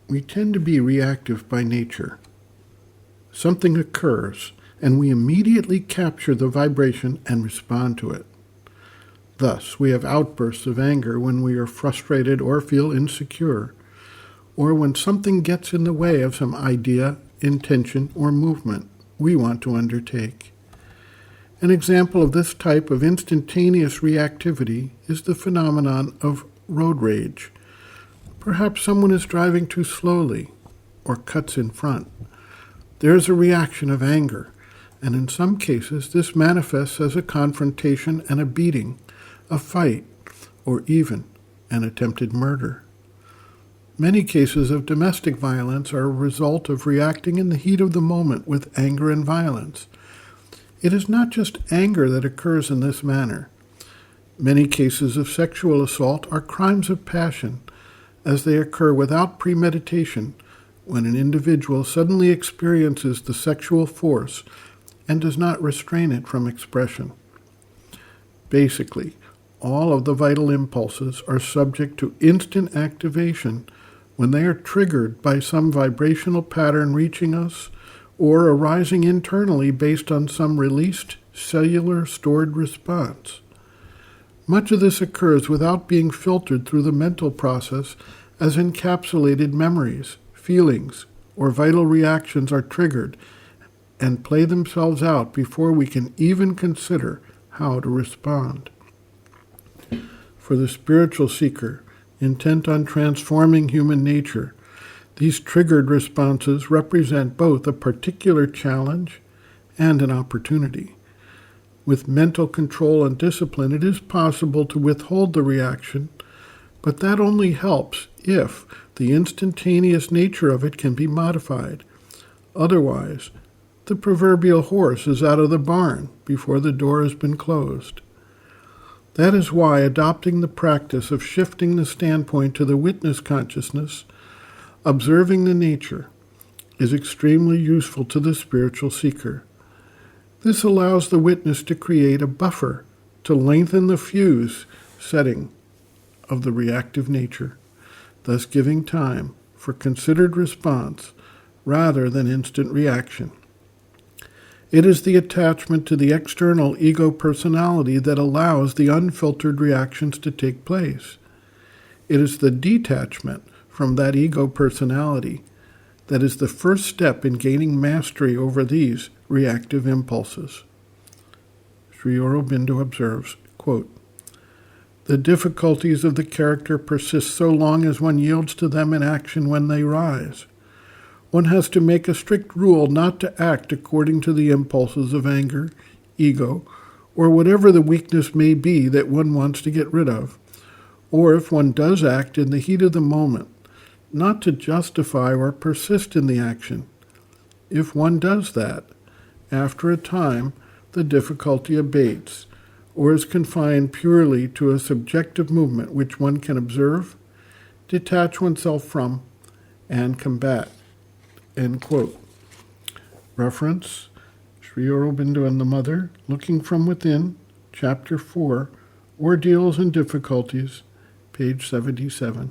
We tend to be reactive by nature. Something occurs, and we immediately capture the vibration and respond to it. Thus, we have outbursts of anger when we are frustrated or feel insecure, or when something gets in the way of some idea, intention, or movement we want to undertake. An example of this type of instantaneous reactivity is the phenomenon of road rage. Perhaps someone is driving too slowly or cuts in front. There is a reaction of anger, and in some cases this manifests as a confrontation and a beating, a fight, or even an attempted murder. Many cases of domestic violence are a result of reacting in the heat of the moment with anger and violence. It is not just anger that occurs in this manner. Many cases of sexual assault are crimes of passion, as they occur without premeditation when an individual suddenly experiences the sexual force and does not restrain it from expression. Basically, all of the vital impulses are subject to instant activation when they are triggered by some vibrational pattern reaching us or arising internally based on some released cellular stored response. Much of this occurs without being filtered through the mental process as encapsulated memories, feelings, or vital reactions are triggered and play themselves out before we can even consider how to respond. For the spiritual seeker, intent on transforming human nature, these triggered responses represent both a particular challenge and an opportunity. With mental control and discipline, it is possible to withhold the reaction, but that only helps if the instantaneous nature of it can be modified. Otherwise, the proverbial horse is out of the barn before the door has been closed. That is why adopting the practice of shifting the standpoint to the witness consciousness, observing the nature, is extremely useful to the spiritual seeker. This allows the witness to create a buffer to lengthen the fuse setting of the reactive nature, thus giving time for considered response rather than instant reaction. It is the attachment to the external ego personality that allows the unfiltered reactions to take place. It is the detachment from that ego personality that is the first step in gaining mastery over these reactive impulses. Sri Aurobindo observes, quote, "The difficulties of the character persist so long as one yields to them in action when they rise. One has to make a strict rule not to act according to the impulses of anger, ego, or whatever the weakness may be that one wants to get rid of. Or if one does act in the heat of the moment, not to justify or persist in the action. If one does that, after a time, the difficulty abates, or is confined purely to a subjective movement which one can observe, detach oneself from, and combat." End quote. Reference, Sri Aurobindo and the Mother, Looking from Within, Chapter 4, Ordeals and Difficulties, page 77.